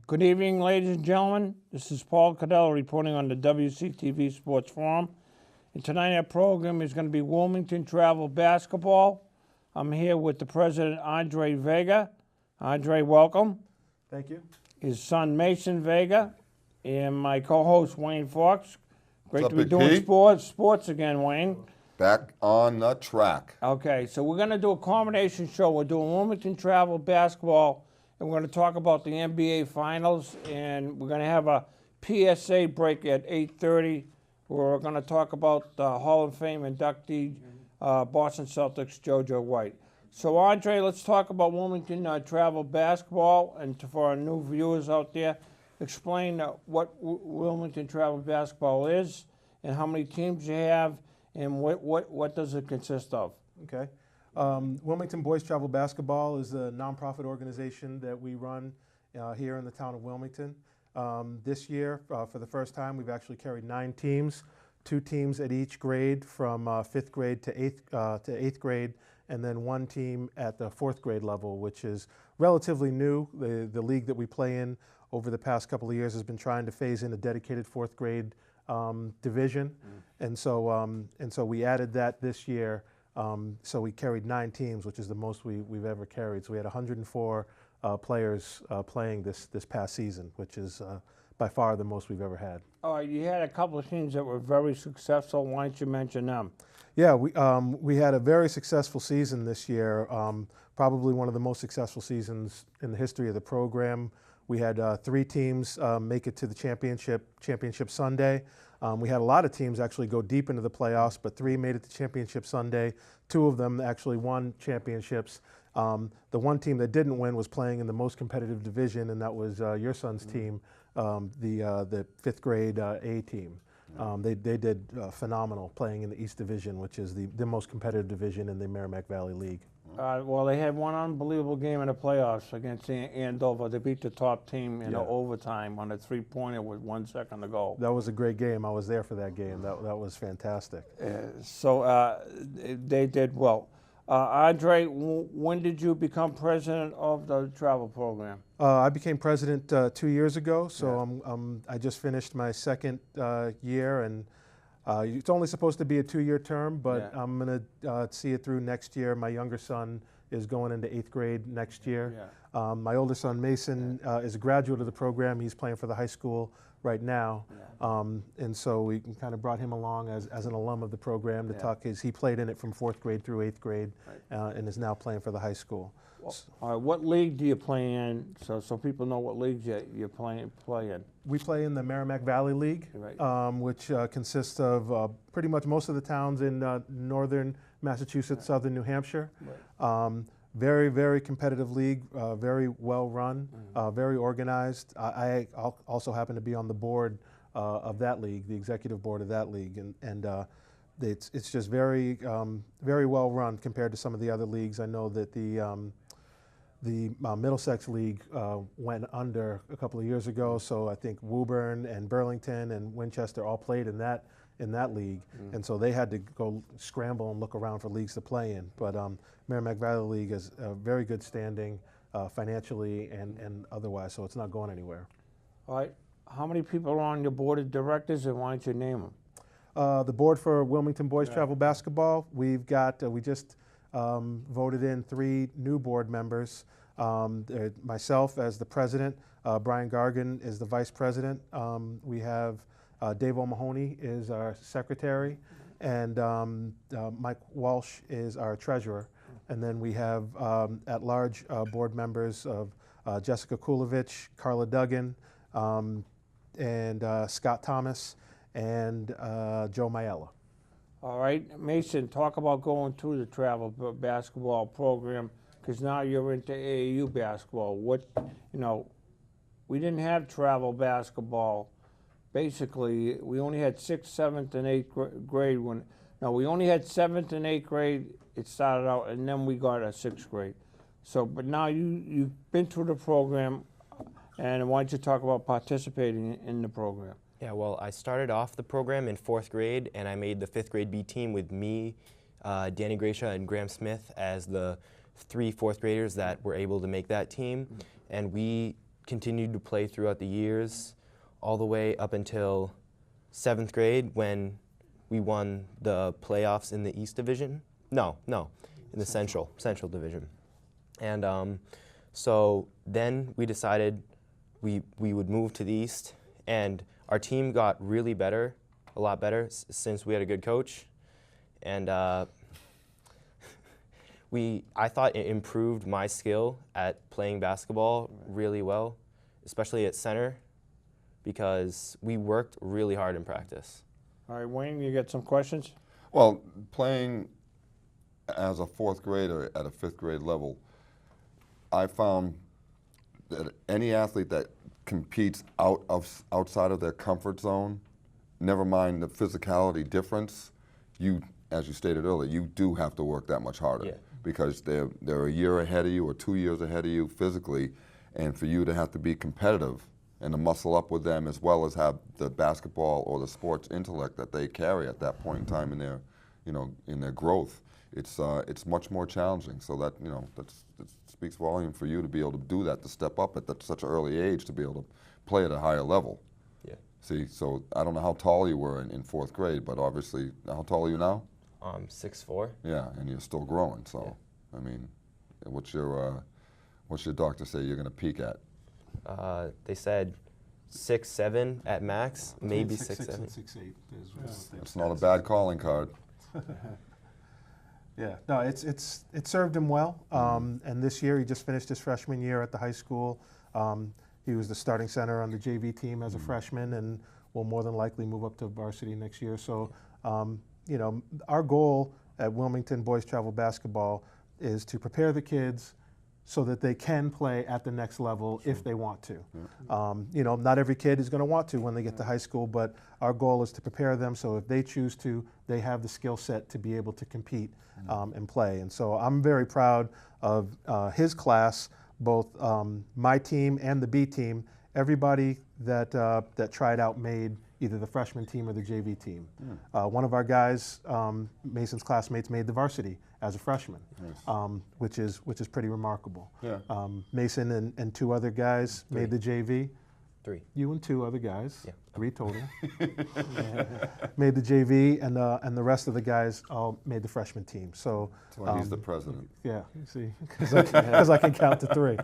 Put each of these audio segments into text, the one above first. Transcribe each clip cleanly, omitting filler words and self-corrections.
Good evening, ladies and gentlemen. This is Paul Cadello reporting on the WCTV Sports Forum. And tonight our program is going to be Wilmington Travel Basketball. I'm here with the president, Andre Vega. Andre, welcome. Thank you. His son, Mason Vega, and my co-host, Wayne Fox. Great What's to be up, doing Big P? sports again, Wayne. Back on the track. Okay, so we're going to do a combination show. We're doing Wilmington Travel Basketball, and we're going to talk about the NBA Finals, and we're going to have a PSA break at 8:30, where we're going to talk about the Hall of Fame inductee, Boston Celtics, JoJo White. So, Andre, let's talk about Wilmington Travel Basketball, and for our new viewers out there, explain what Wilmington Travel Basketball is, and how many teams you have, and what does it consist of? Okay. Wilmington Boys Travel Basketball is a nonprofit organization that we run here in the town of Wilmington. This year, for the first time, we've actually carried 9 teams, 2 teams at each grade from 5th grade to 8th grade, and then 1 team at the 4th grade level, which is relatively new. The league that we play in over the past couple of years has been trying to phase in a dedicated 4th grade division, and so we added that this year. So we carried 9 teams, which is the most we've ever carried. So we had 104 players playing this past season, which is by far the most we've ever had. All right, you had a couple of teams that were very successful. Why don't you mention them? Yeah, we had a very successful season this year, probably one of the most successful seasons in the history of the program. We had 3 teams make it to the championship Sunday. We had a lot of teams actually go deep into the playoffs, but 3 made it to championship Sunday. 2 of them actually won championships. The one team that didn't win was playing in the most competitive division, and that was your son's team, the 5th grade A team. They did phenomenal playing in the East Division, which is the most competitive division in the Merrimack Valley League. Well, they had one unbelievable game in the playoffs against Andover. They beat the top team in overtime on a 3-pointer with 1 second to go. That was a great game. I was there for that game. That was fantastic. So they did well. Andre, when did you become president of the travel program? I became president 2 years ago, so I just finished my 2nd year, and it's only supposed to be a 2-year term, but I'm going to see it through next year. My younger son is going into 8th grade next year. My older son, Mason, is a graduate of the program. He's playing for the high school right now. And so we kind of brought him along as an alum of the program to talk. He played in it from 4th grade through 8th grade and is now playing for the high school. Well, all right, what league do you play in, so people know what leagues you play in? We play in the Merrimack Valley League, which consists of pretty much most of the towns in northern Massachusetts, southern New Hampshire. Very, very competitive league, very well run, very organized. I also happen to be on the board of that league, the executive board of that league, and it's just very, very well run compared to some of the other leagues. I know that the Middlesex League went under a couple of years ago, so I think Woburn and Burlington and Winchester all played in that league, and so they had to go scramble and look around for leagues to play in. But Merrimack Valley League is a very good standing financially and otherwise, so it's not going anywhere. All right. How many people are on your board of directors, and why don't you name them? The board for Wilmington Boys Travel Basketball, we just voted in 3 new board members. Myself as the president, Brian Gargan is the vice president. We have Dave O'Mahony is our secretary, and Mike Walsh is our treasurer. And then we have at-large board members of Jessica Kulovich, Carla Duggan, and Scott Thomas, and Joe Maiella. All right, Mason, talk about going through the travel basketball program, because now you're into AAU basketball. We didn't have travel basketball. Basically, we only had 6th, 7th, and 8th grade we only had 7th and 8th grade. It started out, and then we got a 6th grade. So, but now you've been through the program, and why don't you talk about participating in the program? Yeah, well, I started off the program in 4th grade, and I made the 5th grade B team with me, Danny Gracia, and Graham Smith as the 3 4th graders that were able to make that team. And we continued to play throughout the years, all the way up until 7th grade when we won the playoffs in the East Division. No, in the Central Division. And so then we decided we would move to the East, and our team got really better, a lot better, since we had a good coach. And I thought it improved my skill at playing basketball really well, especially at center, because we worked really hard in practice. All right, Wayne, you got some questions? Well, playing as a 4th grader at a 5th grade level, I found that any athlete that competes outside of their comfort zone, never mind the physicality difference, as you stated earlier, you do have to work that much harder. Yeah. Because they're a year ahead of you or 2 years ahead of you physically, and for you to have to be competitive and to muscle up with them, as well as have the basketball or the sports intellect that they carry at that point in time in their, in their growth, it's much more challenging. So that it speaks volume for you to be able to do that, to step up at such an early age, to be able to play at a higher level. Yeah. See, so I don't know how tall you were in 4th grade, but obviously, how tall are you now? 6'4". Yeah, and you're still growing. So, yeah. I mean, what's your doctor say you're going to peak at? They said 6'7" at max, maybe 6'7". 6'8". It's not a bad calling card. Yeah, no, it served him well. And this year, he just finished his freshman year at the high school. He was the starting center on the JV team as a freshman, and will more than likely move up to varsity next year. So, our goal at Wilmington Boys Travel Basketball is to prepare the kids so that they can play at the next level if they want to. Not every kid is going to want to when they get to high school, but our goal is to prepare them so if they choose to, they have the skill set to be able to compete and play. And so I'm very proud of his class, both my team and the B team. Everybody that tried out made either the freshman team or the JV team. One of our guys, Mason's classmates, made the varsity as a freshman, Nice. which is pretty remarkable. Yeah. Mason and 2 other guys made the JV. 3. You and 2 other guys, Yeah. 3 total, made the JV, and the rest of the guys all made the freshman team. So That's why he's the president. yeah, you see, because I can count to 3.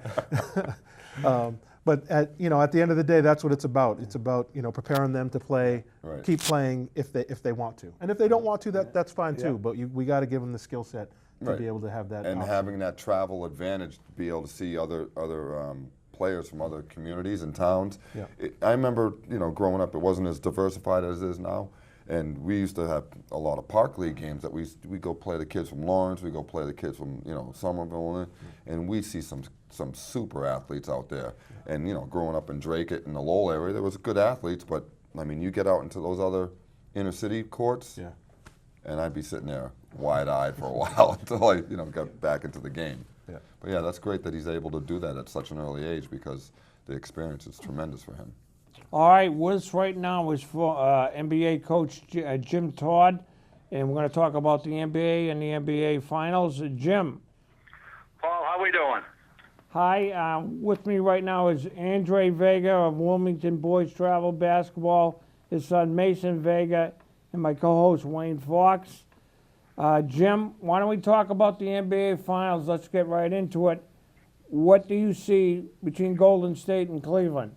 But at the end of the day, that's what it's about. It's about preparing them to play, Right. keep playing if they want to, and if they don't want to, that's fine too. But we got to give them the skill set to Right. be able to have that. And option. having that travel advantage to be able to see other players from other communities and towns. Yeah. I remember, growing up, it wasn't as diversified as it is now. And we used to have a lot of park league games that we go play the kids from Lawrence, we go play the kids from Somerville, and we see some super athletes out there. And growing up in Drake in the Lowell area, there was good athletes, but I mean, you get out into those other inner city courts, Yeah. and I'd be sitting there wide-eyed for a while until I got back into the game. Yeah. But yeah, that's great that he's able to do that at such an early age, because the experience is tremendous for him. All right, with us right now is for NBA coach Jim Todd, and we're going to talk about the NBA and the NBA Finals. Jim. Paul, how we doing? Hi, with me right now is Andre Vega of Wilmington Boys Travel Basketball, his son Mason Vega, and my co-host Wayne Fox. Jim, why don't we talk about the NBA Finals? Let's get right into it. What do you see between Golden State and Cleveland?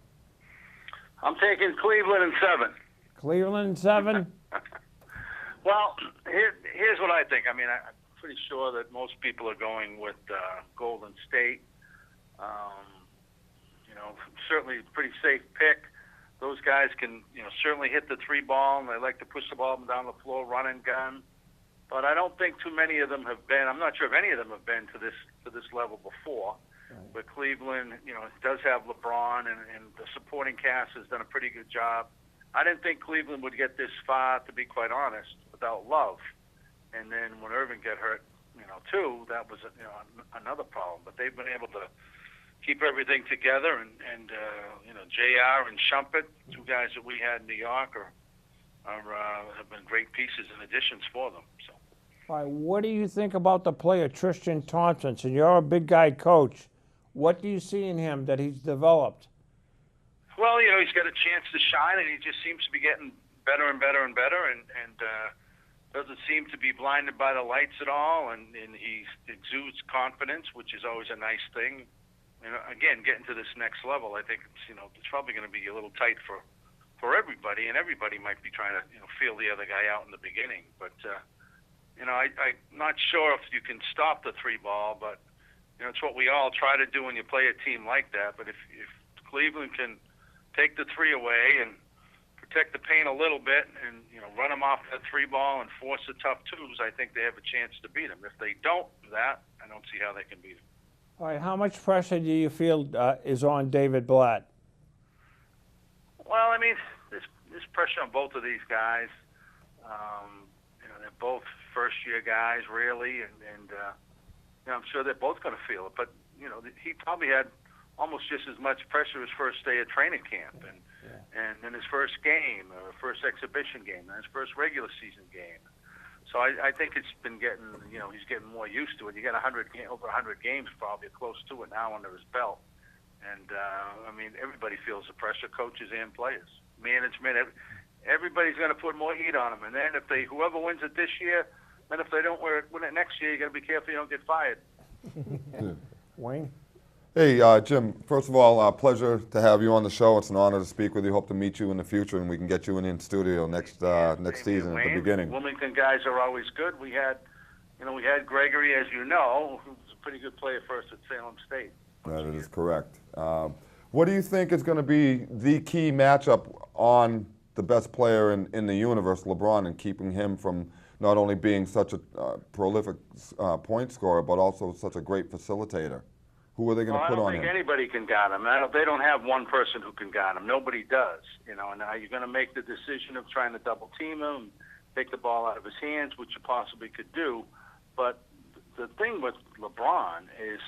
I'm taking Cleveland in 7. Cleveland in 7? Well, here's what I think. I mean, I'm pretty sure that most people are going with Golden State. Certainly a pretty safe pick. Those guys can, certainly hit the 3 ball, and they like to push the ball down the floor, run and gun. But I don't think too many of them have been. I'm not sure if any of them have been to this level before. Right. But Cleveland, does have LeBron, and the supporting cast has done a pretty good job. I didn't think Cleveland would get this far, to be quite honest, without Love. And then when Irving got hurt, too, that was another problem. But they've been able to keep everything together, and JR and Shumpert, 2 guys that we had in New York, have been great pieces and additions for them. So. All right, what do you think about the player Tristan Thompson? So you're a big guy coach. What do you see in him that he's developed? Well, he's got a chance to shine, and he just seems to be getting better and better and better, and doesn't seem to be blinded by the lights at all, and he exudes confidence, which is always a nice thing. Again, getting to this next level, I think it's probably going to be a little tight for everybody, and everybody might be trying to feel the other guy out in the beginning. But I'm not sure if you can stop the 3-ball, but it's what we all try to do when you play a team like that. But if Cleveland can take the 3 away and protect the paint a little bit, and run them off that 3-ball and force the tough 2s, I think they have a chance to beat them. If they don't do that, I don't see how they can beat them. All right, how much pressure do you feel is on David Blatt? Well, I mean, there's pressure on both of these guys. They're both first-year guys, really, and I'm sure they're both going to feel it. But he probably had almost just as much pressure his first day at training camp, and then his first game, or first exhibition game, and his first regular season game. So I think it's been getting, he's getting more used to it. You got over 100 games, probably close to it now under his belt. And, I mean, everybody feels the pressure, coaches and players. Management, everybody's going to put more heat on them. And then whoever wins it this year, then if they don't win it next year, you got to be careful you don't get fired. Wayne? Hey, Jim, first of all, pleasure to have you on the show. It's an honor to speak with you. Hope to meet you in the future, and we can get you in studio next season at the beginning. Wilmington guys are always good. We had Gregory, as you know, who's a pretty good player first at Salem State. That is correct. What do you think is going to be the key matchup on the best player in the universe, LeBron, and keeping him from not only being such a prolific point scorer, but also such a great facilitator? Who are they going to put on him? I don't think anybody can guard him. They don't have one person who can guard him. Nobody does. And now you're going to make the decision of trying to double team him, take the ball out of his hands, which you possibly could do. But the thing with LeBron is,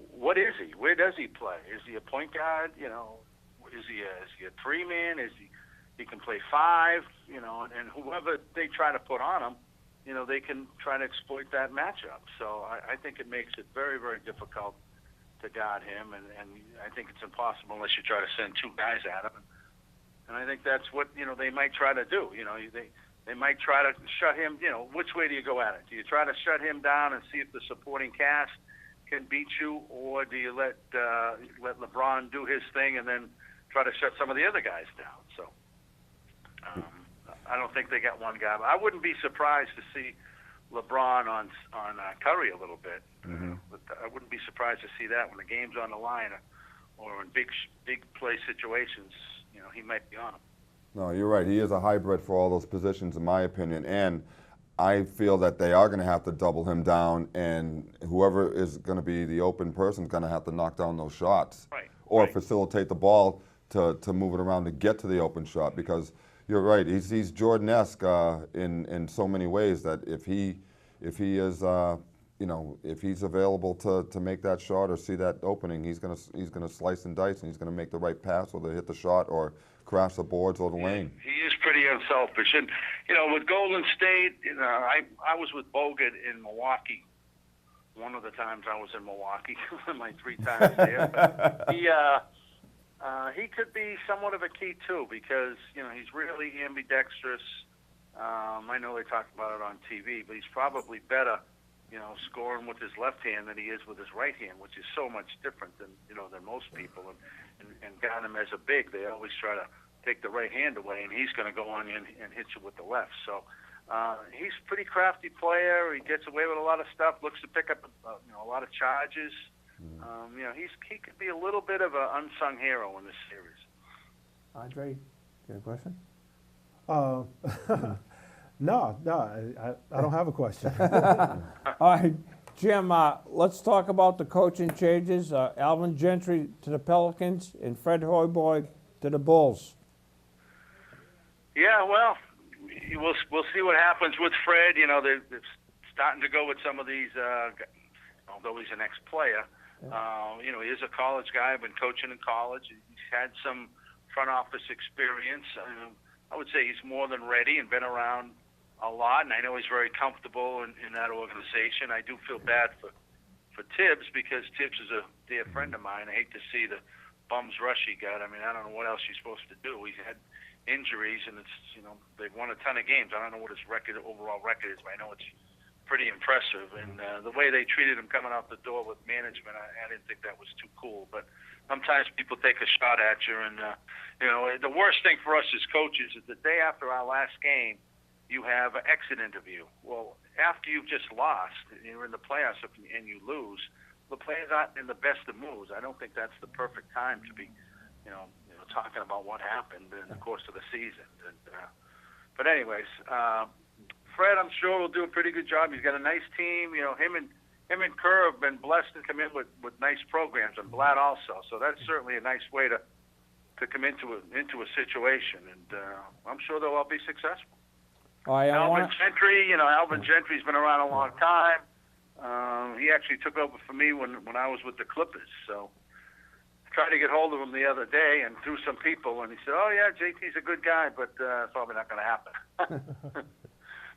what is he? Where does he play? Is he a point guard? Is he a 3-man? He can play 5? And whoever they try to put on him, they can try to exploit that matchup. So I think it makes it very, very difficult to guard him, and I think it's impossible unless you try to send 2 guys at him. And I think that's what they might try to do. They might try to shut him. Which way do you go at it? Do you try to shut him down and see if the supporting cast can beat you, or do you let LeBron do his thing and then try to shut some of the other guys down? So I don't think they got one guy. But I wouldn't be surprised to see LeBron on Curry a little bit. But I wouldn't be surprised to see that when the game's on the line, or in big play situations. He might be on him. No, you're right. He is a hybrid for all those positions, in my opinion. And I feel that they are going to have to double him down, and whoever is going to be the open person is going to have to knock down those shots, or facilitate the ball to move it around to get to the open shot. Because you're right, he's Jordan-esque in so many ways that if he is if he's available to make that shot or see that opening, he's gonna slice and dice, and he's gonna make the right pass, or hit the shot, or crash the boards or the lane. He is pretty unselfish, and with Golden State, I was with Bogut in Milwaukee. One of the times I was in Milwaukee, my 3 times there. He could be somewhat of a key too, because he's really ambidextrous. I know they talk about it on TV, but he's probably better, scoring with his left hand than he is with his right hand, which is so much different than most people. And got him as a big, they always try to take the right hand away, and he's going to go on in and hit you with the left. So he's a pretty crafty player. He gets away with a lot of stuff. Looks to pick up a lot of charges. He could be a little bit of an unsung hero in this series. Andre, you got a question? No, I don't have a question. All right, Jim, let's talk about the coaching changes. Alvin Gentry to the Pelicans and Fred Hoiberg to the Bulls. Yeah, well, we'll see what happens with Fred. They're starting to go with some of these, although he's an ex-player. He is a college guy, been coaching in college. He's had some front office experience. I would say he's more than ready and been around a lot, and I know he's very comfortable in that organization. I do feel bad for Tibbs, because Tibbs is a dear friend of mine. I hate to see the bum's rush he got. I mean, I don't know what else he's supposed to do. He's had injuries, and it's, they've won a ton of games. I don't know what his overall record is, but I know it's pretty impressive. And the way they treated him coming out the door with management, I didn't think that was too cool. But sometimes people take a shot at you, and the worst thing for us as coaches is the day after our last game, you have an exit interview. Well, after you've just lost, and you're in the playoffs and you lose, the players aren't in the best of moods. I don't think that's the perfect time to be, talking about what happened in the course of the season. And, but anyways, Fred, I'm sure will do a pretty good job. He's got a nice team. Him and Kerr have been blessed to come in with nice programs, and Blatt also. So that's certainly a nice way to come into a situation, and I'm sure they'll all be successful. Alvin Gentry, Alvin Gentry's been around a long time. He actually took over for me when I was with the Clippers. So I tried to get hold of him the other day and through some people, and he said, "Oh yeah, JT's a good guy, but it's probably not going to happen."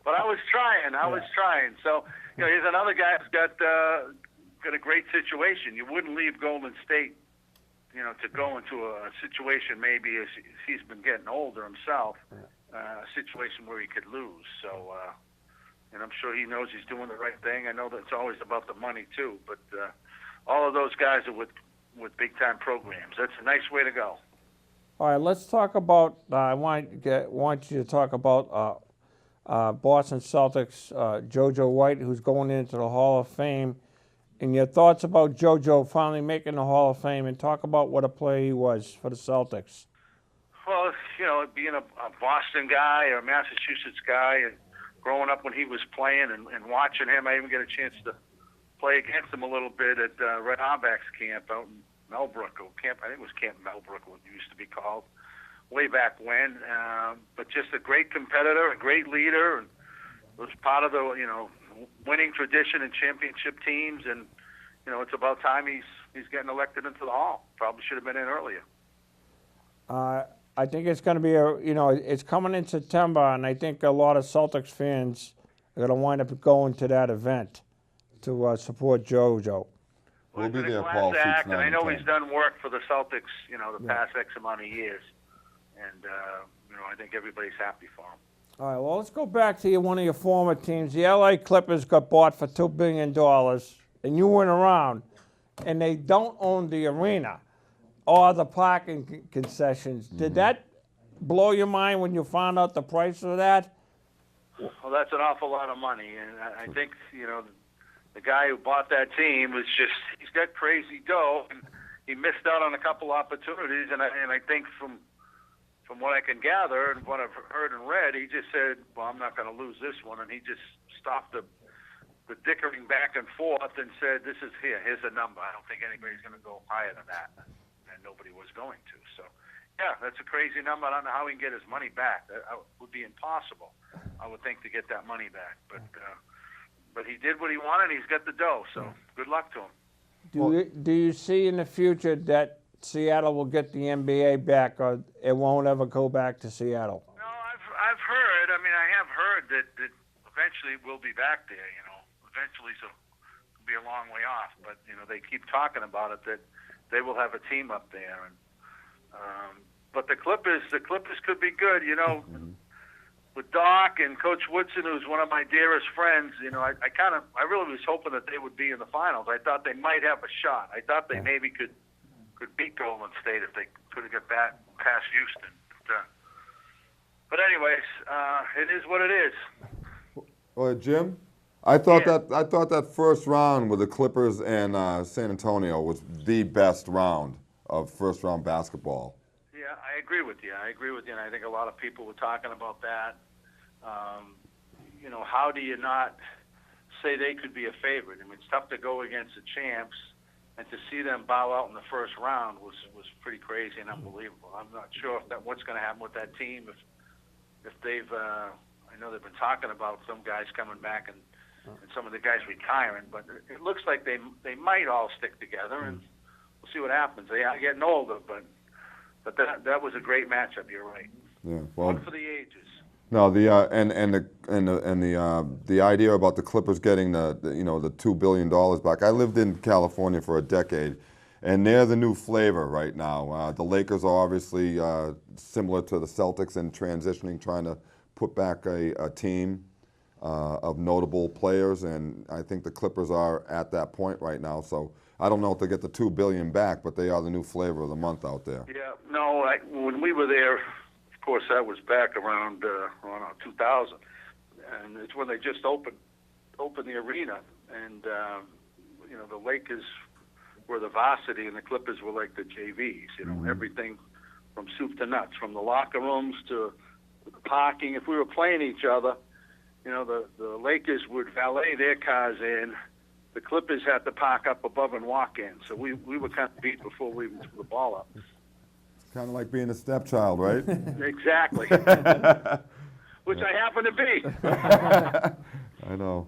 But I was trying. So here's another guy who's got a great situation. You wouldn't leave Golden State, to go into a situation maybe as he's been getting older himself, a situation where he could lose. So, and I'm sure he knows he's doing the right thing. I know that it's always about the money too, but all of those guys are with big time programs. That's a nice way to go. All right, let's talk about. I want you to talk about Boston Celtics, JoJo White, who's going into the Hall of Fame. And your thoughts about JoJo finally making the Hall of Fame, and talk about what a player he was for the Celtics. Well, being a Boston guy or a Massachusetts guy, and growing up when he was playing and watching him, I even get a chance to play against him a little bit at Red Auerbach's camp out in Melbrook, I think it was Camp Melbrook, what it used to be called, way back when. But just a great competitor, a great leader, and was part of the, winning tradition and championship teams, and it's about time he's getting elected into the Hall. Probably should have been in earlier. I think it's going to be it's coming in September, and I think a lot of Celtics fans are going to wind up going to that event to support JoJo. We'll be there, Class Paul. Act, and I know he's done work for the Celtics, the past X amount of years, and I think everybody's happy for him. All right, well, let's go back to one of your former teams. The LA Clippers got bought for $2 billion, and you went around, and they don't own the arena or the parking concessions. Did that blow your mind when you found out the price of that? Well, that's an awful lot of money, and I think, the guy who bought that team was he's got crazy dough, and he missed out on a couple opportunities, and I think from what I can gather and what I've heard and read, he just said, well, I'm not going to lose this one. And he just stopped the dickering back and forth and said, here's a number. I don't think anybody's going to go higher than that. And nobody was going to. So, yeah, that's a crazy number. I don't know how he can get his money back. That would be impossible, I would think, to get that money back. But he did what he wanted. He's got the dough. So good luck to him. Do you see in the future that Seattle will get the NBA back, or it won't ever go back to Seattle? No, I've heard. I mean, I have heard that eventually we'll be back there. Eventually, so it'll be a long way off. But they keep talking about it, that they will have a team up there. And but the Clippers could be good. With Doc and Coach Woodson, who's one of my dearest friends. I really was hoping that they would be in the finals. I thought they might have a shot. I thought they maybe could beat Golden State if they could get back past Houston. But anyways, it is what it is. Well, Jim, I thought that first round with the Clippers and San Antonio was the best round of first round basketball. Yeah, I agree with you. And I think a lot of people were talking about that. How do you not say they could be a favorite? I mean, it's tough to go against the champs. And to see them bow out in the first round was pretty crazy and unbelievable. I'm not sure what's going to happen with that team if they've. I know they've been talking about some guys coming back and some of the guys retiring, but it looks like they might all stick together, and we'll see what happens. They are getting older, but that was a great matchup. You're right. Yeah. Well, one for the ages. No, the idea about the Clippers getting the $2 billion back. I lived in California for a decade, and they're the new flavor right now. The Lakers are obviously similar to the Celtics in transitioning, trying to put back a team of notable players, and I think the Clippers are at that point right now. So I don't know if they get the $2 billion back, but they are the new flavor of the month out there. Yeah, no, when we were there, of course, that was back around 2000, and it's when they just opened the arena, and the Lakers were the varsity, and the Clippers were like the JVs. Everything from soup to nuts, from the locker rooms to the parking. If we were playing each other, the Lakers would valet their cars in. The Clippers had to park up above and walk in. So we were kind of beat before we even threw the ball up. It's kind of like being a stepchild, right? Exactly. Which I happen to be. I know.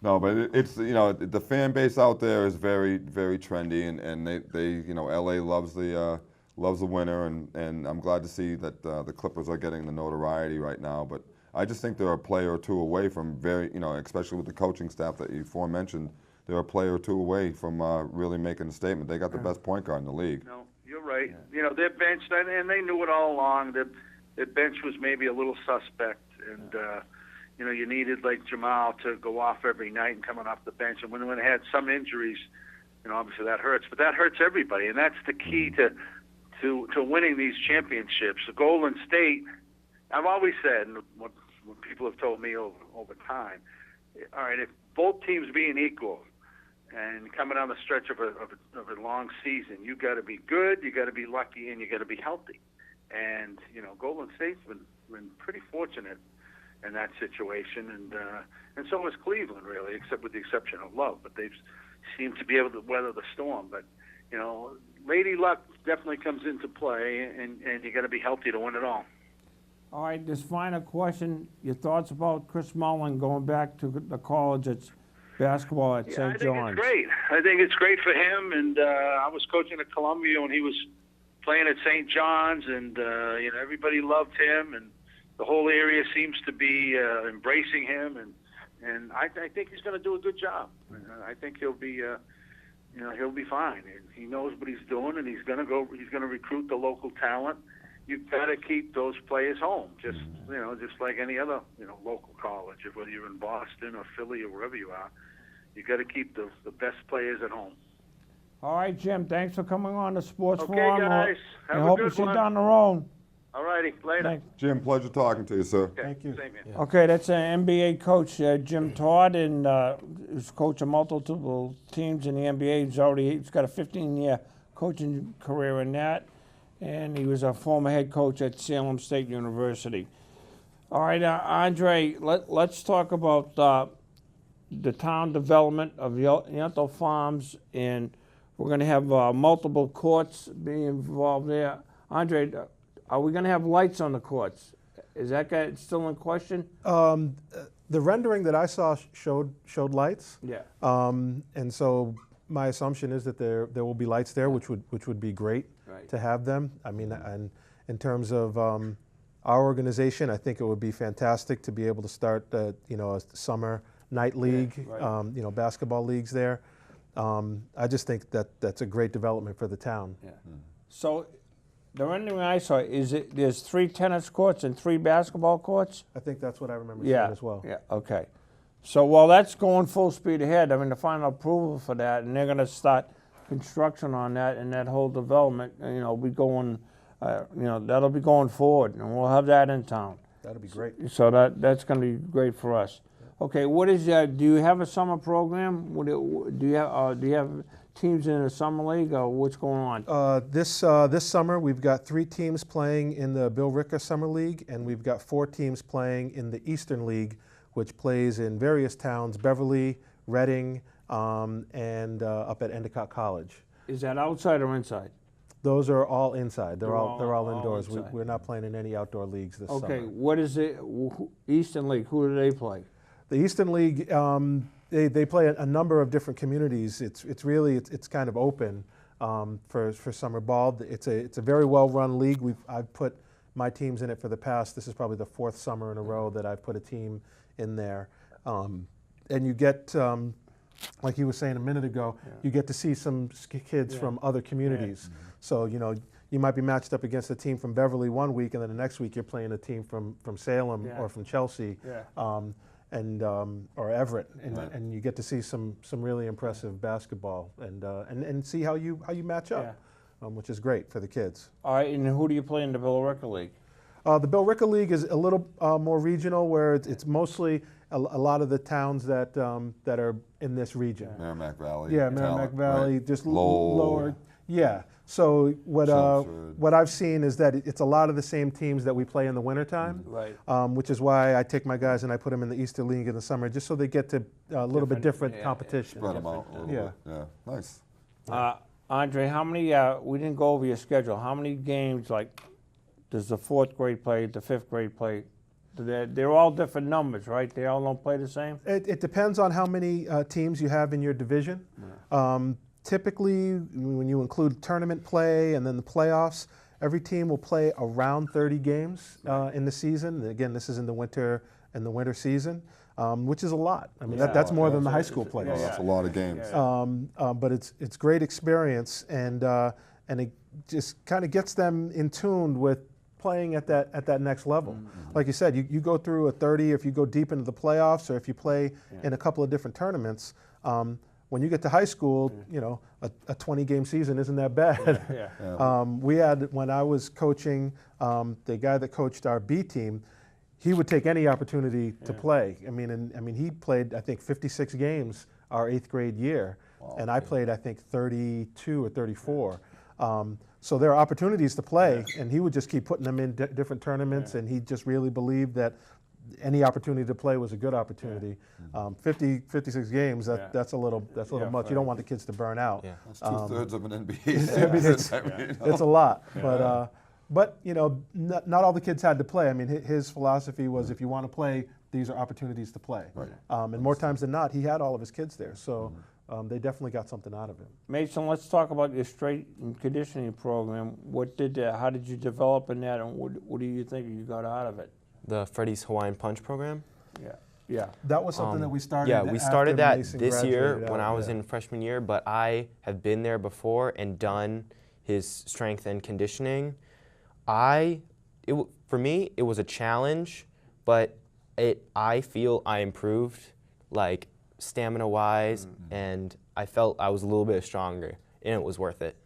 No, but it's the fan base out there is very, very trendy, and they LA loves the winner, and I'm glad to see that the Clippers are getting the notoriety right now. But I just think they're a player or two away from especially with the coaching staff that you aforementioned, they're a player or two away from really making a statement. They got the best point guard in the league. No, you're right. Their bench, and they knew it all along. Their bench was maybe a little suspect, and you needed like Jamal to go off every night and coming off the bench. And when they had some injuries, obviously that hurts. But that hurts everybody, and that's the key to winning these championships. The Golden State, I've always said, and what people have told me over time, all right, if both teams being equal and coming down the stretch of a long season, you got to be good, you got to be lucky, and you got to be healthy. And Golden State's been pretty fortunate in that situation, and so has Cleveland, really, except with the exception of Love. But they've seemed to be able to weather the storm. But Lady Luck definitely comes into play, and you got to be healthy to win it all. All right, this final question, your thoughts about Chris Mullin going back to the college at basketball at St. John's? I think it's great for him, and I was coaching at Columbia when he was playing at St. John's, and everybody loved him, and the whole area seems to be embracing him, and I think he's going to do a good job. I think he'll be fine. And he knows what he's doing, and he's going to recruit the local talent. You've got to keep those players home, just like any other local college. Whether you're in Boston or Philly or wherever you are, you got to keep the best players at home. All right, Jim. Thanks for coming on the Sports Okay, Forum. guys. I Have a hope good you see you one. down the road. All righty, later. Thanks. Jim, pleasure talking to you, sir. Okay, Thank you. same here. Yeah. Okay, that's an NBA coach, Jim Todd, and he's coached multiple teams in the NBA. He's got a 15-year coaching career in that, and he was a former head coach at Salem State University. All right, Andre, let's talk about the town development of Yentl Farms, and we're going to have multiple courts being involved there. Andre, are we going to have lights on the courts? Is that still in question? The rendering that I saw showed lights. Yeah. And so my assumption is that there will be lights there, which would be great to have them. I mean, and in terms of our organization, I think it would be fantastic to be able to start a summer night league, basketball leagues there. I just think that's a great development for the town. Yeah. So the rendering I saw there's 3 tennis courts and 3 basketball courts? I think that's what I remember seeing as well. Yeah, okay. So while that's going full speed ahead, I mean, the final approval for that, and they're going to start construction on that, and that whole development, that'll be going forward, and we'll have that in town. That'll be great. So that's going to be great for us. Okay, what is do you have a summer program? Do you have teams in the summer league, or what's going on? This summer, we've got 3 teams playing in the Bill Ricka Summer League, and we've got 4 teams playing in the Eastern League, which plays in various towns: Beverly, Reading, and up at Endicott College. Is that outside or inside? Those are all inside. They're all all indoors. inside. We're not playing in any outdoor leagues this Okay, summer. what is it? Eastern League, who do they play? The Eastern League, they play a number of different communities. It's really kind of open for summer ball. It's a very well run league. I've put my teams in it for the past. This is probably the 4th summer in a row that I've put a team in there, and you get like you were saying a minute ago, you get to see some kids from other communities. So, you know, you might be matched up against a team from Beverly one week, and then the next week you're playing a team from Salem or from Chelsea, or Everett, and you get to see some really impressive basketball and see how you match up, which is great for the kids. All right, and who do you play in the Billerica League? The Bill Ricker League is a little more regional, where it's mostly a lot of the towns that are in this region. Merrimack Valley. Yeah, Merrimack Valley, right? just Lowell. lower. Yeah. So Chelmsford. what I've seen is that it's a lot of the same teams that we play in the wintertime, Right. which is why I take my guys and I put them in the Easter League in the summer, just so they get to a little bit different competition. Spread them out a little Yeah. bit. Yeah, nice. Andre, how many, we didn't go over your schedule, how many games, like, does the 4th grade play, the 5th grade play? They're all different numbers, right? They all don't play the same? It depends on how many teams you have in your division. Typically, when you include tournament play and then the playoffs, every team will play around 30 games in the season. Again, this is in the winter season, which is a lot. I mean, that's more than the high school Oh, players. that's a lot of games. But it's great experience, and it just kind of gets them in tune with playing at that next level. Like you said, you go through a 30, if you go deep into the playoffs, or if you play in a couple of different tournaments. When you get to high school, you know, a 20-game season isn't that bad. We had, when I was coaching, the guy that coached our B team, he would take any opportunity to play. I mean, he played, I think, 56 games our 8th grade year, and I played, I think, 32 or 34. So there are opportunities to play, and he would just keep putting them in different tournaments, and he just really believed that any opportunity to play was a good opportunity. 56 games, that's a little much. You don't want the kids to burn out. That's 2/3 of an NBA season. It's a lot, but you know, not all the kids had to play. I mean, his philosophy was, if you want to play, these are opportunities to play. Right. And more times than not, he had all of his kids there, so they definitely got something out of it. Mason, let's talk about your strength and conditioning program. How did you develop in that, and what do you think you got out of it? The Freddy's Hawaiian Punch program. Yeah. That was something that we started. Yeah, we started after that Mason this year graduated when out, I was in freshman year, but I have been there before and done his strength and conditioning. For me, it was a challenge, but I feel I improved, like stamina-wise, and I felt I was a little bit stronger, and it was worth it.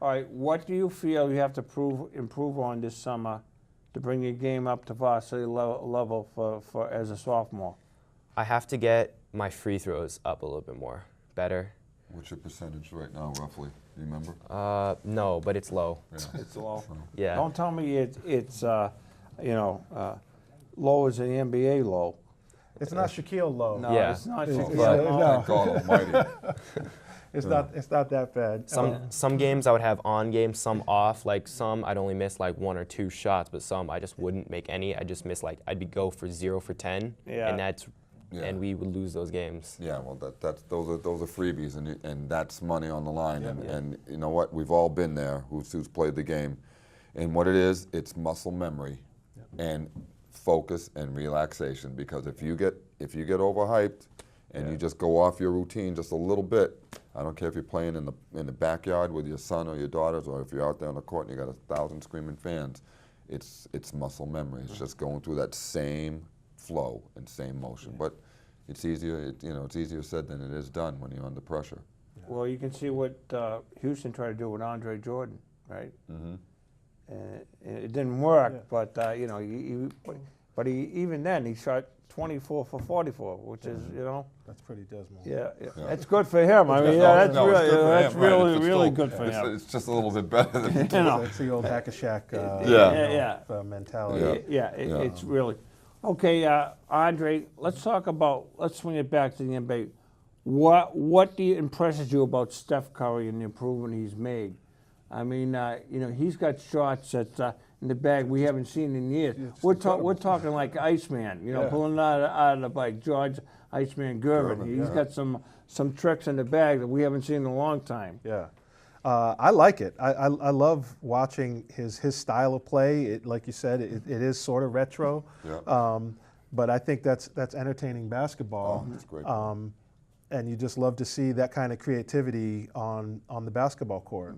All right, what do you feel you have to improve on this summer to bring your game up to varsity level for as a sophomore? I have to get my free throws up a little bit more, better. What's your percentage right now, roughly? Do you remember? No, but it's low. It's low. Yeah. Don't tell me it's low as the NBA low. It's not Shaquille low. No, Yeah. it's not. It's- Thank God Almighty. It's not that bad. Some games I would have on games, some off. Like some I'd only miss like 1 or 2 shots, but some I just wouldn't make any. I just miss I'd go for 0 for 10, and we would lose those games. Yeah, well, those are freebies, and that's money on the line. And you know what? We've all been there. Who's played the game, and what it is, it's muscle memory, and focus and relaxation. Because if you get overhyped, and you just go off your routine just a little bit, I don't care if you're playing in the backyard with your son or your daughters, or if you're out there on the court and you got 1,000 screaming fans, it's muscle memory. It's just going through that same flow and same motion. But it's easier, it's easier said than it is done when you're under pressure. Well, you can see what Houston tried to do with Andre Jordan, right? It didn't work, but but even then he shot 24 for 44, which is That's pretty dismal. yeah. That's good for him. I mean, that's really good for him. It's just a little bit better than That's the old hack-a-shack mentality. It's really okay. Andre, let's swing it back to the NBA. What impresses you about Steph Curry and the improvement he's made? I mean, he's got shots that in the bag we haven't seen in years. We're talking like Iceman, pulling it out of the bike. George Iceman Gervin. He's got some tricks in the bag that we haven't seen in a long time. Yeah. I like it. I love watching his style of play. Like you said, it is sort of retro. Yeah. But I think that's entertaining basketball. Oh, that's great. And you just love to see that kind of creativity on the basketball court.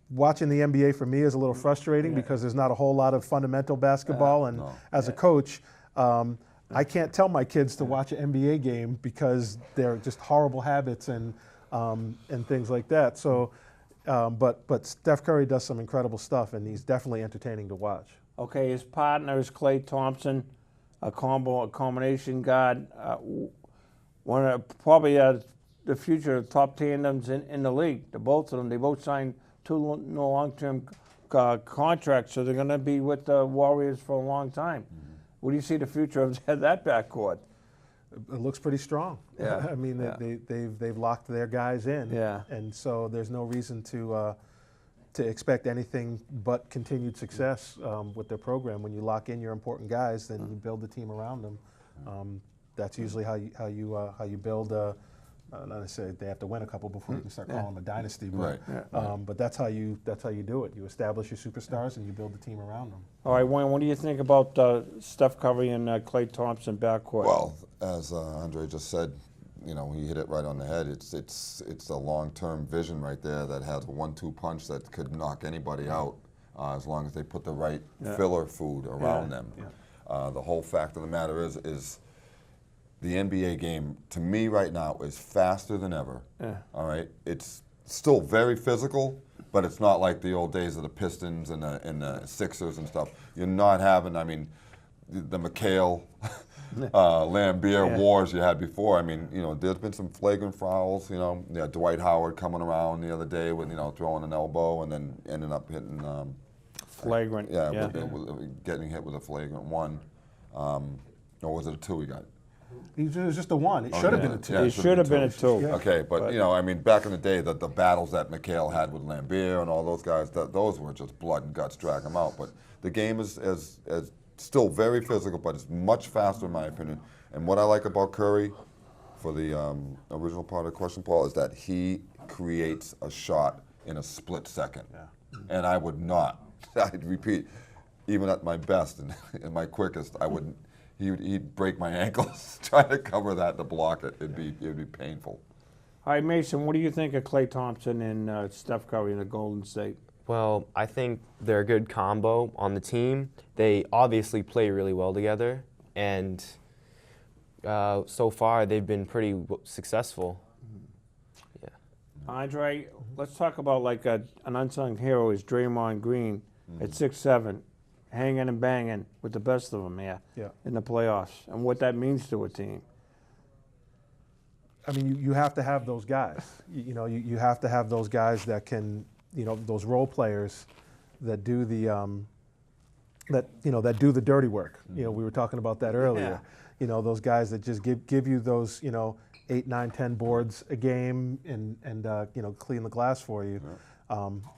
Watching the NBA for me is a little frustrating because there's not a whole lot of fundamental basketball. And as a coach, I can't tell my kids to watch an NBA game because they're just horrible habits and things like that. So, but Steph Curry does some incredible stuff, and he's definitely entertaining to watch. Okay, his partner is Klay Thompson, a combination guard. One of probably the future top tandems in the league. The both of them, they both signed 2 long-term contracts, so they're going to be with the Warriors for a long time. What do you see the future of that backcourt? It looks pretty strong. Yeah. I mean, they've locked their guys in. Yeah. And so there's no reason to expect anything but continued success with their program. When you lock in your important guys, then you build the team around them. That's usually how you build. Not necessarily they have to win a couple before you can start calling them a dynasty, but but that's how you do it. You establish your superstars and you build the team around them. All right, Wayne, what do you think about Steph Curry and Klay Thompson backcourt? Well, as Andre just said, you know, he hit it right on the head. It's a long-term vision right there that has a 1-2 punch that could knock anybody out as long as they put the right filler food around them. The whole fact of the matter is the NBA game, to me right now, is faster than ever. All right? It's still very physical, but it's not like the old days of the Pistons and the Sixers and stuff. You're not having, I mean, the McHale, Lambeer wars you had before. I mean, you know, there's been some flagrant fouls. You know, Dwight Howard coming around the other day with, you know, throwing an elbow and then ending up hitting. Flagrant. With getting hit with a flagrant one. Or was it a 2 he got? It was just a 1. It should have been a 2. It should have been a 2. Okay, but you know, I mean, back in the day, the battles that McHale had with Lambeer and all those guys, those were just blood and guts, drag them out. But the game is still very physical, but it's much faster in my opinion. And what I like about Curry, for the original part of the question, Paul, is that he creates a shot in a split second. And I would not. I'd repeat, even at my best and my quickest, I wouldn't. He'd break my ankles trying to cover that to block it. It'd be painful. All right, Mason, what do you think of Klay Thompson and Steph Curry in the Golden State? Well, I think they're a good combo on the team. They obviously play really well together, and so far they've been pretty successful. Yeah. Andre, let's talk about like an unsung hero is Draymond Green at 6'7", hanging and banging with the best of them in the playoffs, and what that means to a team. I mean, you have to have those guys. You know, you have to have those guys that can, you know, those role players that do the that do the dirty work. You know, we were talking about that earlier. You know, those guys that just give you those, you know, 8, 9, 10 boards a game and you know, clean the glass for you.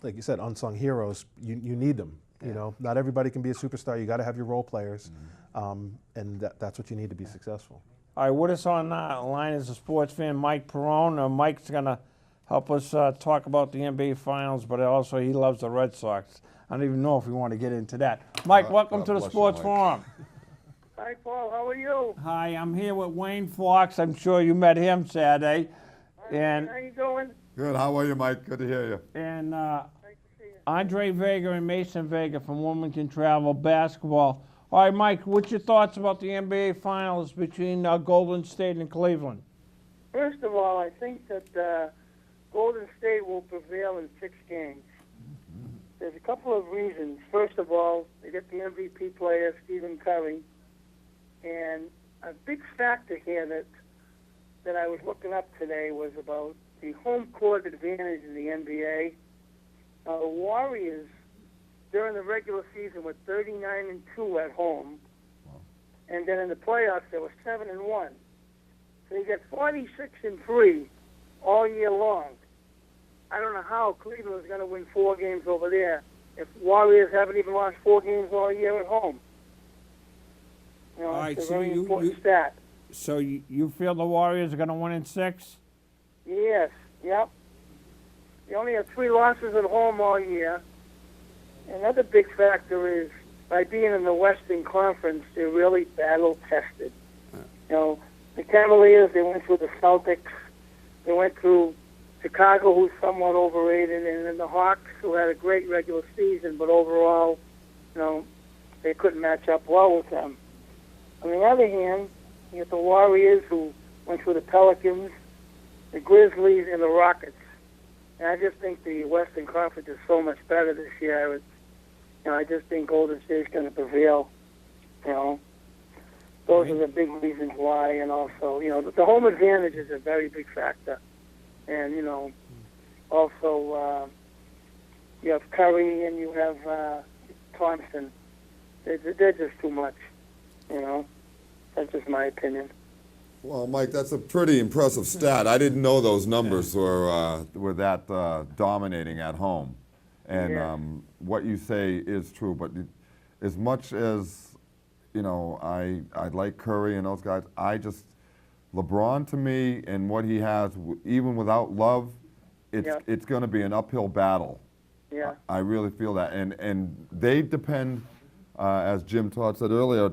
Like you said, unsung heroes. You need them. You know, not everybody can be a superstar. You got to have your role players, and that's what you need to be successful. All right, with us on the line is a sports fan, Mike Perone. Mike's going to help us talk about the NBA Finals, but also he loves the Red Sox. I don't even know if we want to get into that. Mike, welcome to the Sports Forum. Hi, Paul. How are you? Hi, I'm here with Wayne Fox. I'm sure you met him Saturday. And how you doing? Good. How are you, Mike? Good to hear you. And Nice to see you. Andre Vega and Mason Vega from Wilmington Travel Basketball. All right, Mike, what's your thoughts about the NBA Finals between Golden State and Cleveland? First of all, I think that Golden State will prevail in 6 games. There's a couple of reasons. First of all, they get the MVP player, Stephen Curry. And a big factor here that I was looking up today was about the home court advantage in the NBA. The Warriors, during the regular season, were 39-2 at home. And then in the playoffs, they were 7-1. So you get 46-3 all year long. I don't know how Cleveland's going to win 4 games over there if Warriors haven't even lost 4 games all year at home. You know, All right, it's a so very you- important stat. So you feel the Warriors are going to win in 6? Yes, yep. They only have 3 losses at home all year. Another big factor is by being in the Western Conference, they're really battle-tested. You know, the Cavaliers, they went through the Celtics, they went through Chicago, who's somewhat overrated, and then the Hawks, who had a great regular season, but overall, they couldn't match up well with them. On the other hand, you get the Warriors, who went through the Pelicans, the Grizzlies, and the Rockets. And I just think the Western Conference is so much better this year. I just think Golden State's going to prevail. Those are the big reasons why, and also, the home advantage is a very big factor. And, also, you have Curry and you have Thompson. They're just too much, That's just my opinion. Well, Mike, that's a pretty impressive stat. I didn't know those numbers were that dominating at home. And what you say is true, but as much as, I like Curry and those guys, LeBron to me and what he has, even without Love, it's going to be an uphill battle. Yeah. I really feel that. And they depend, as Jim Todd said earlier,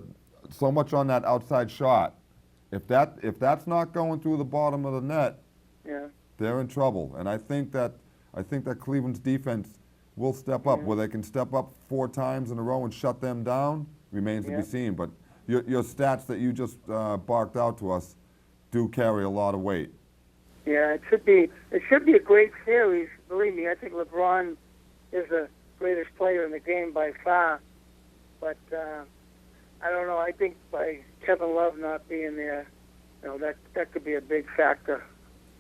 so much on that outside shot. If that's not going through the bottom of the net, they're in trouble. And I think that Cleveland's defense will step up. Whether they can step up 4 times in a row and shut them down remains to be seen. But your stats that you just barked out to us do carry a lot of weight. Yeah, it should be a great series. Believe me, I think LeBron is the greatest player in the game by far. But I don't know. I think by Kevin Love not being there, that could be a big factor,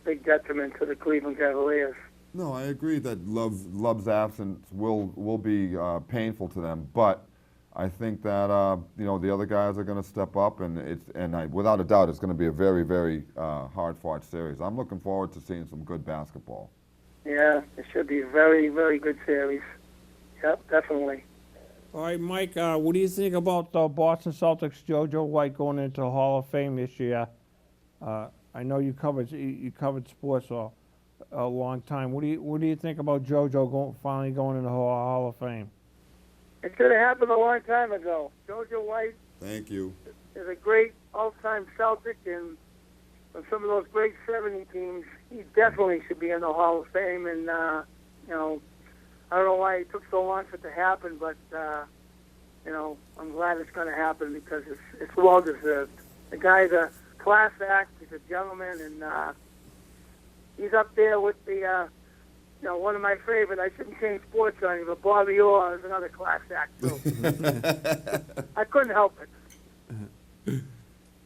big detriment to the Cleveland Cavaliers. No, I agree that Love's absence will be painful to them, but I think that the other guys are going to step up, and without a doubt, it's going to be a very, very hard-fought series. I'm looking forward to seeing some good basketball. Yeah, it should be a very, very good series. Yep, definitely. All right, Mike, what do you think about the Boston Celtics' JoJo White going into the Hall of Fame this year? I know you covered sports for a long time. What do you think about JoJo finally going into the Hall of Fame? It should have happened a long time ago. JoJo White. Thank you. Is a great all-time Celtic, and from some of those great '70 teams, he definitely should be in the Hall of Fame. And I don't know why it took so long for it to happen, but I'm glad it's going to happen because it's well deserved. The guy's a class act. He's a gentleman, and he's up there with the one of my favorite. I shouldn't change sports on you, but Bobby Orr is another class act too. I couldn't help it.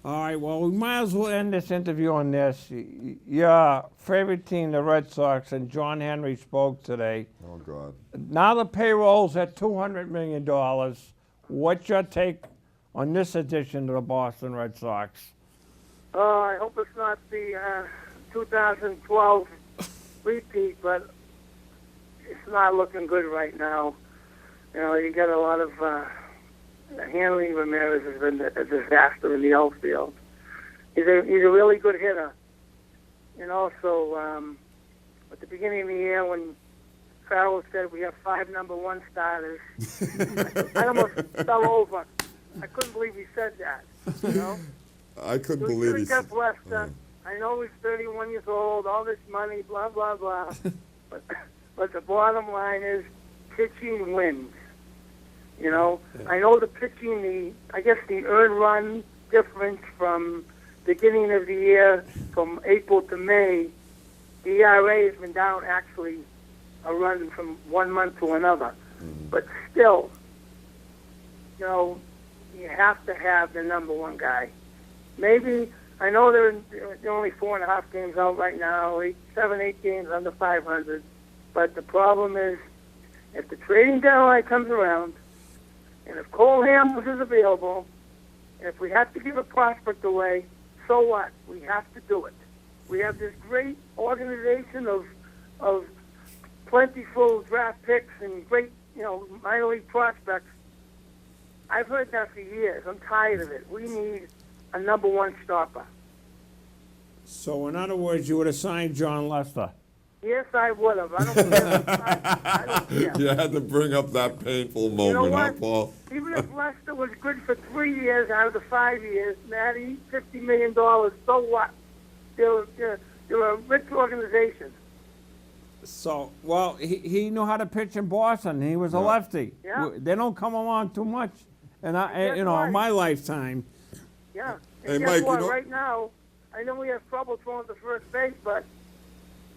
All right, well, we might as well end this interview on this. Your favorite team, the Red Sox, and John Henry spoke today. Oh, God. Now the payroll's at $200 million. What's your take on this addition to the Boston Red Sox? I hope it's not the 2012 repeat, but it's not looking good right now. You got a lot of... Hanley Ramirez has been a disaster in the outfield. He's a really good hitter. And also, at the beginning of the year when Farrell said we have 5 number 1 starters, I almost fell over. I couldn't believe he said that, I couldn't so believe he he kept Lester. I know he's 31 years old, all this money, blah, blah, blah. but the bottom line is pitching wins. I know the pitching, the earned run difference from beginning of the year, from April to May, the ERA has been down actually a run from 1 month to another. But still, you have to have the number 1 guy. Maybe, I know they're only 4.5 games out right now, 7, 8 games under 500. But the problem is, if the trading deadline comes around, and if Cole Hamels is available, and if we have to give a prospect away, so what? We have to do it. We have this great organization of plentiful draft picks and great, minor league prospects. I've heard that for years. I'm tired of it. We need a number 1 stopper. So, in other words, you would have signed John Lester? Yes, I would have. I don't care. I don't care. You had to bring up that painful moment, You know huh, what? Paul? Even if Leicester was good for 3 years out of the 5 years, Matty, $50 million, so what? They're a rich organization. So, well, he knew how to pitch in Boston. He was a lefty. Yeah. They don't come along too much, and That's in right. my lifetime. Yeah. Hey, And guess Mike, you what? know- Right now, I know we have trouble throwing to first base, but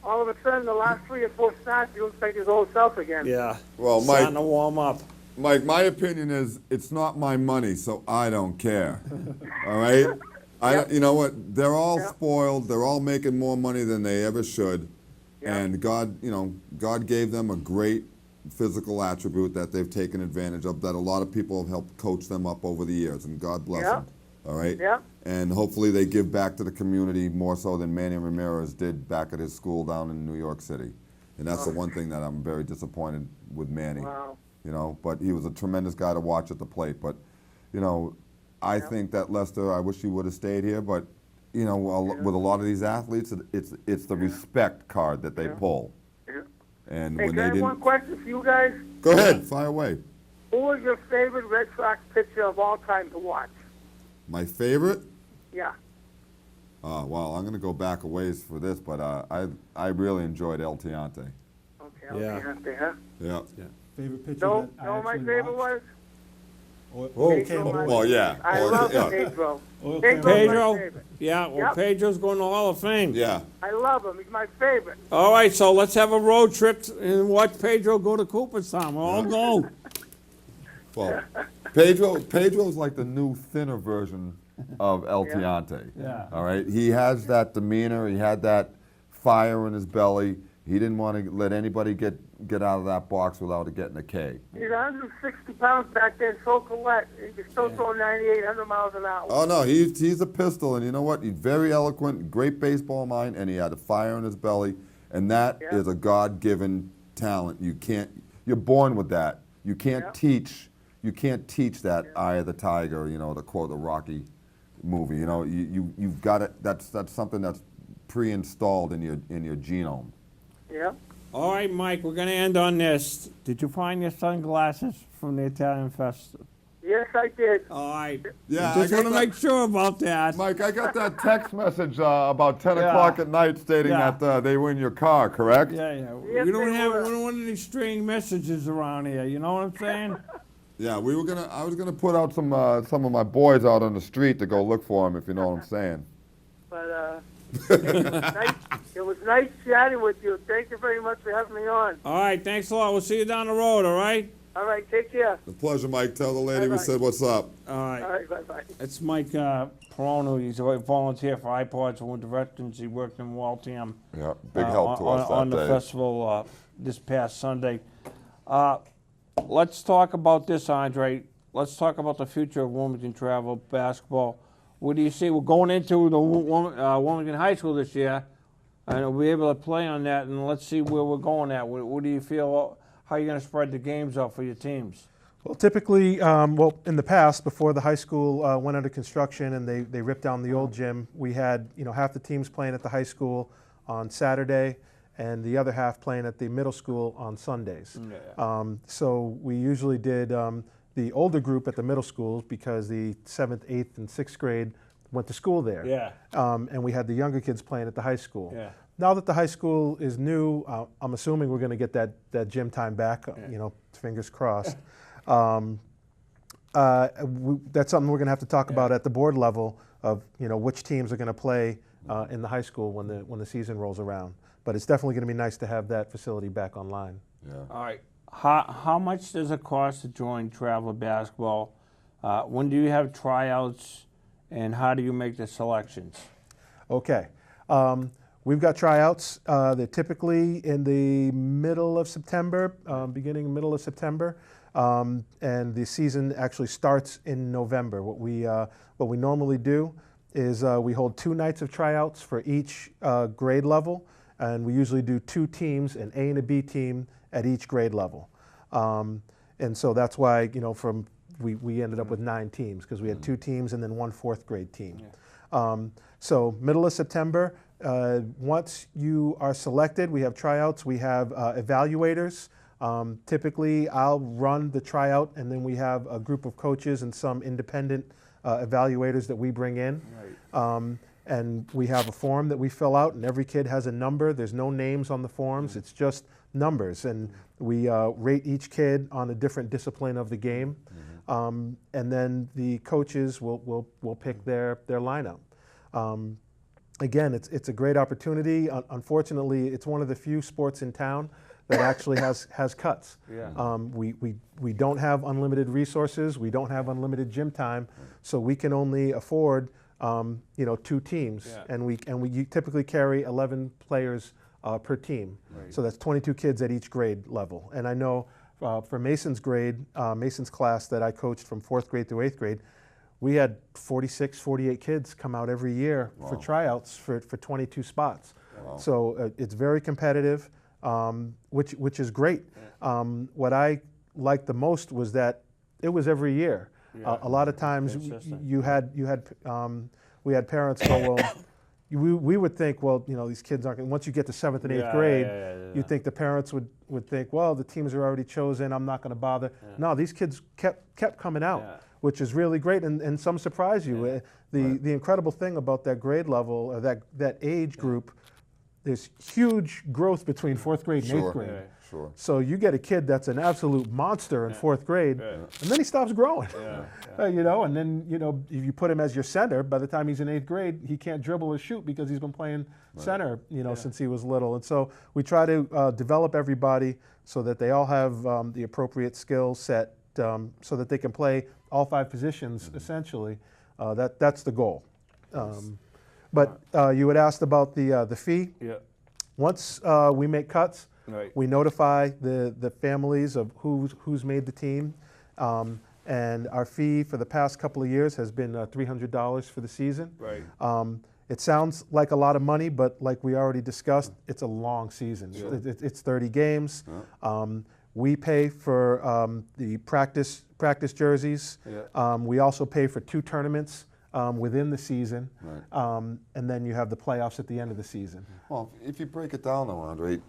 all of a sudden, the last 3 or 4 starts, he looks like his old self again. Yeah. Well, Starting to warm up. Mike, my opinion is it's not my money, so I don't care. All right? You know what? They're all spoiled. They're all making more money than they ever should. And God gave them a great physical attribute that they've taken advantage of, that a lot of people have helped coach them up over the years, and God bless them. All right? Yeah. And hopefully they give back to the community more so than Manny Ramirez did back at his school down in New York City. And that's the one thing that I'm very disappointed with Manny. Wow. You know, but he was a tremendous guy to watch at the plate. But, you know, I think that Lester, I wish he would have stayed here, but, you know, with a lot of these athletes, it's the respect card that they pull. Yeah. And Hey, when can I they have one didn't... question for you guys? Go ahead, fire away. Who was your favorite Red Sox pitcher of all time to watch? My favorite? Yeah. Well, I'm going to go back a ways for this, but I really enjoyed El Tiante. Okay, Yeah. okay, huh? Yeah. Favorite pitcher No, that I no, my actually favorite watched? was Pedro. Well, yeah. I Well, love yeah. Pedro. Okay. Pedro's my Pedro? favorite. Yeah, well, Yep. Pedro's going to Hall of Fame. Yeah. I love him. He's my favorite. All right, so let's have a road trip and watch Pedro go to Cooperstown. We'll all go. Well, Pedro's like the new, thinner version of El Tiante. Yeah. All right? He has that demeanor. He had that fire in his belly. He didn't want to let anybody get out of that box without it getting a K. He's 160 pounds back then, so collect. He can still throw 98, 100 miles an hour. Oh, no, he's a pistol, and you know what? He's very eloquent, great baseball mind, and he had a fire in his belly, and that is a God-given talent. You're born with that. You can't teach that eye of the tiger, you know, to quote the Rocky movie. You know, you've got it. That's something that's pre-installed in your genome. Yeah. All right, Mike, we're going to end on this. Did you find your sunglasses from the Italian Festival? Yes, I did. All right. Yeah, Just I want to got make sure about that. Mike, I got that text message about 10 Yeah. o'clock at night stating Yeah. that they were in your car, correct? Yeah. Yes, We don't they have were. we don't want any strange messages around here. You know what I'm saying? Yeah, I was gonna put out some of my boys out on the street to go look for them, if you know what I'm saying. But it was nice chatting with you. Thank you very much for having me on. All right. Thanks a lot. We'll see you down the road. All right. All right, take care. The pleasure, Mike. Tell the lady we Bye-bye. said what's up. All right. All right, bye-bye. It's Mike Perono. He's a volunteer for iPods and with the veterans. He worked in Waltham. Yeah, big help to us on that the day. festival this past Sunday. Let's talk about this, Andre. Let's talk about the future of Wilmington travel basketball. What do you see? We're going into the Wilmington High School this year, and we'll be able to play on that. And let's see where we're going at. What do you feel? How are you going to spread the games out for your teams? Well, typically, in the past, before the high school went under construction and they ripped down the old gym, we had half the teams playing at the high school on Saturday, and the other half playing at the middle school on Sundays. Yeah. So we usually did the older group at the middle schools because the 7th, 8th, and 6th grade went to school there. Yeah. And we had the younger kids playing at the high school. Yeah. Now that the high school is new, I'm assuming we're going to get that gym time back. Fingers crossed. That's something we're going to have to talk about at the board level of which teams are going to play in the high school when the season rolls around. But it's definitely going to be nice to have that facility back online. Yeah. All right. How much does it cost to join travel basketball? When do you have tryouts, and how do you make the selections? Okay. We've got tryouts. They're typically in the middle of September, middle of September, and the season actually starts in November. What we normally do is we hold 2 nights of tryouts for each grade level, and we usually do 2 teams, an A and a B team at each grade level. And so that's why we ended up with 9 teams because we had 2 teams and then 1 4th grade team. So middle of September, Once you are selected, we have tryouts, we have evaluators. Typically, I'll run the tryout, and then we have a group of coaches and some independent evaluators that we bring in. And we have a form that we fill out, and every kid has a number. There's no names on the forms, it's just numbers. And we rate each kid on a different discipline of the game. And then the coaches will pick their lineup. Again, it's a great opportunity. Unfortunately, it's one of the few sports in town that actually has cuts. We don't have unlimited resources. We don't have unlimited gym time, so we can only afford 2 teams, and we typically carry 11 players per team. So that's 22 kids at each grade level. And I know for Mason's grade, Mason's class that I coached from 4th grade through 8th grade, we had 46, 48 kids come out every year for tryouts for 22 spots. So it's very competitive, which is great. What I liked the most was that it was every year. A lot of times we had parents go, well, we would think, well, these kids aren't going. Once you get to 7th and 8th grade, you'd think the parents would think, well, the teams are already chosen, I'm not going to bother. No, these kids kept coming out, which is really great, and some surprise you. The incredible thing about that grade level, or that age group, there's huge growth between 4th grade and 8th grade. So you get a kid that's an absolute monster in 4th grade, and then he stops growing. And then if you put him as your center, by the time he's in 8th grade, he can't dribble or shoot because he's been playing center, since he was little. And so we try to develop everybody so that they all have the appropriate skill set, so that they can play all 5 positions essentially. That's the goal. But you had asked about the fee. Once we make cuts, we notify the families of who's made the team. And our fee for the past couple of years has been $300 for the season. It sounds like a lot of money, but like we already discussed, it's a long season. It's 30 games. We pay for the practice jerseys. We also pay for 2 tournaments within the season, and then you have the playoffs at the end of the season. Well, if you break it down though, Andre,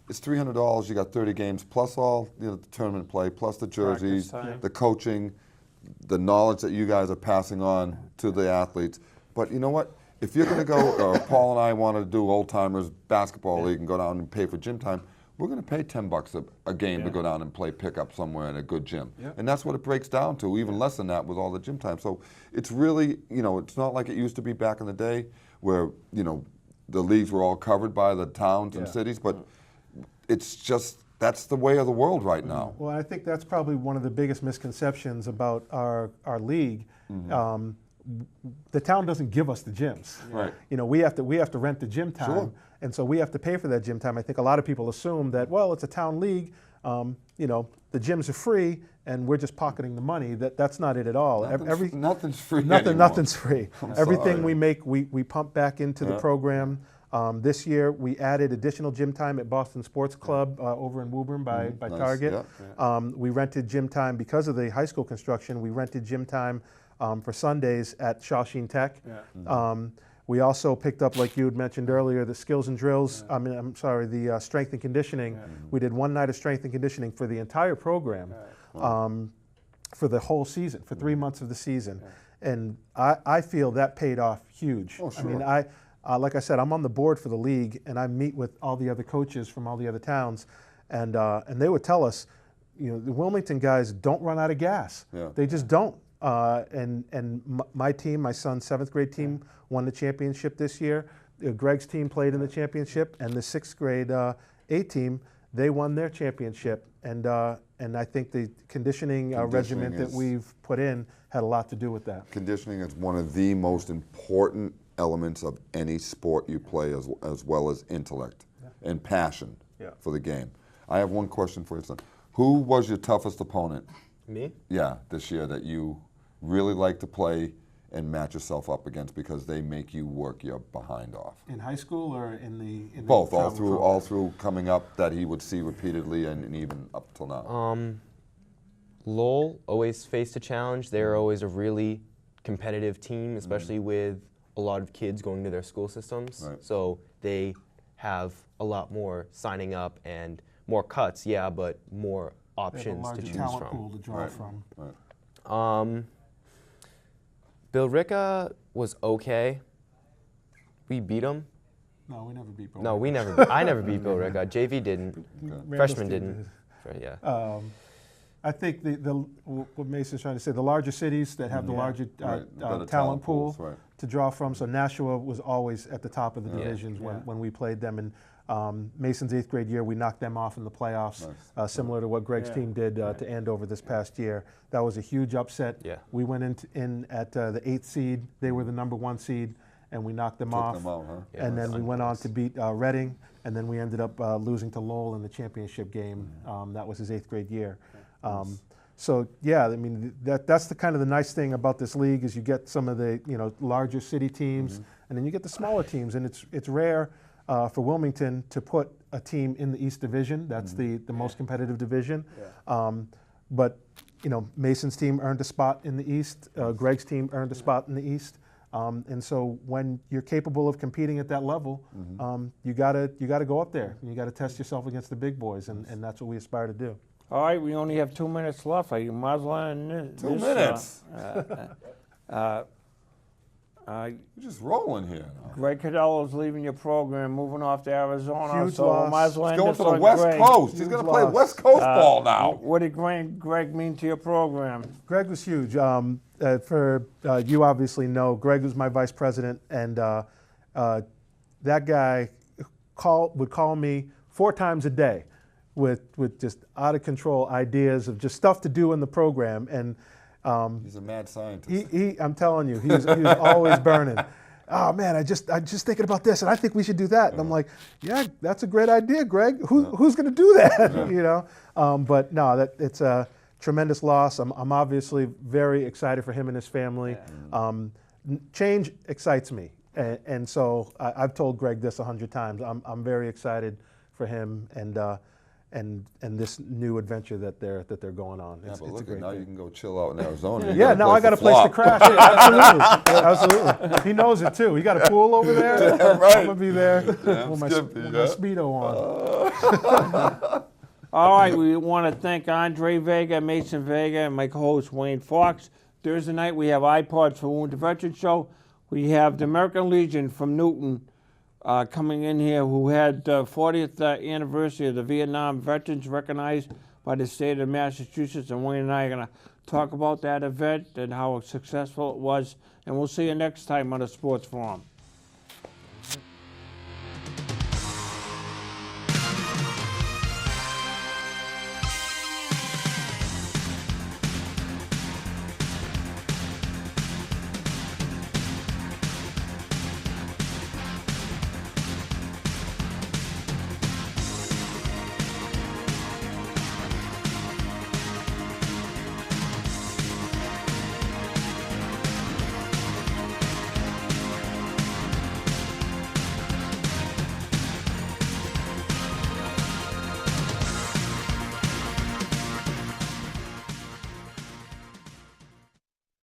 it's $300, you got 30 games, plus all the tournament play, plus the jerseys, the coaching, the knowledge that you guys are passing on to the athletes. But you know what? If you're going to go, Paul and I want to do Old Timers Basketball League and go down and pay for gym time, we're going to pay $10 a game to go down and play pickup somewhere in a good gym. And that's what it breaks down to, even less than that with all the gym time. So it's really, it's not like it used to be back in the day where, the leagues were all covered by the towns and cities, but it's just, that's the way of the world right now. Well, I think that's probably one of the biggest misconceptions about our league. The town doesn't give us the gyms. We have to rent the gym time, and so we have to pay for that gym time. I think a lot of people assume that, well, it's a town league, the gyms are free, and we're just pocketing the money. That's not it at all. Nothing's free. Nothing's free. Everything we make, we pump back into the program. This year, we added additional gym time at Boston Sports Club over in Woburn by Target. We rented gym time because of the high school construction. We rented gym time for Sundays at Shawsheen Tech. We also picked up, like you had mentioned earlier, the skills and drills. The strength and conditioning. We did 1 night of strength and conditioning for the entire program, for the whole season, for 3 months of the season, and I feel that paid off huge. I mean, like I said, I'm on the board for the league, and I meet with all the other coaches from all the other towns, and they would tell us, the Wilmington guys don't run out of gas. They just don't. My team, my son's 7th grade team, won the championship this year. Greg's team played in the championship, and the 6th grade A team, they won their championship. And I think the conditioning regimen that we've put in had a lot to do with that. Conditioning is one of the most important elements of any sport you play, as well as intellect and passion for the game. I have one question for you, son. Who was your toughest opponent? Me? Yeah, this year that you really like to play and match yourself up against because they make you work your behind off. In high school or in the both, all through coming up that he would see repeatedly and even up till now. Lowell always faced a challenge. They were always a really competitive team, especially with a lot of kids going to their school systems. Right. So they have a lot more signing up and more cuts, yeah, but more They have a options to larger choose talent from. pool to draw Right. from. Right. Bill Ricca was okay. We beat him. No, we never beat Bill. No, we never. I never beat Bill Ricca. JV didn't. Randall Freshman Steve didn't. Yeah. I think what Mason's trying to say, the larger cities that have the larger Right. Better talent pool pools, right. to draw from. So Nashua was always at the top of the Yeah. divisions when we played them. And Mason's 8th grade year, we knocked them off in the playoffs, similar to what Greg's team did to Andover this past year. That was a huge upset. Yeah. We went in at the 8th seed. They were the number 1 seed, and we knocked them Took off. them out, huh? Yeah, And then we went on nice. to beat Reading, and then we ended up losing to Lowell in the championship game. That was his 8th grade year. So yeah, I mean that's the kind of the nice thing about this league is you get some of the larger city teams, and then you get the smaller teams, and it's rare for Wilmington to put a team in the East Division. That's the most competitive division. But Mason's team earned a spot in the East. Greg's team earned a spot in the East. And so when you're capable of competing at that level, you gotta go up there and you gotta test yourself against the big boys, and that's what we aspire to do. All right, we only have 2 minutes left. You might as well end this. 2 minutes. You're You're just rolling here. Now. Greg Cadello's leaving your program, moving off to Arizona, Huge so we loss. might as well He's end going this to the on West Greg. Coast. He's Huge going to play loss. West Coast ball now. What did Greg mean to your program? Greg was huge. For you obviously know, Greg was my vice president, and that guy would call me 4 times a day with just out of control ideas of just stuff to do in the program. And He's a mad scientist. I'm telling you, he was always burning. Oh man, I just thinking about this, and I think we should do that. And I'm like, yeah, that's a great idea, Greg. Who's going to do that? But no, it's a tremendous loss. I'm obviously very excited for him and his family. Change excites me, and so I've told Greg this 100 times. I'm very excited for him and this new adventure that they're going on. Yeah, It's but a look at great now thing. you can go chill out in Arizona. You Yeah, got a now I got a place to flop. crash. Yeah, absolutely. He knows it too. He got a pool over there. Right. I'm gonna be there Damn with my skippy, yeah. Speedo on. All right, we want to thank Andre Vega, Mason Vega, and my co-host Wayne Fox. Thursday night we have iPods for Wounded Veteran Show. We have the American Legion from Newton coming in here, who had the 40th anniversary of the Vietnam veterans recognized by the state of Massachusetts, and Wayne and I are going to talk about that event and how successful it was, and we'll see you next time on the Sports Forum.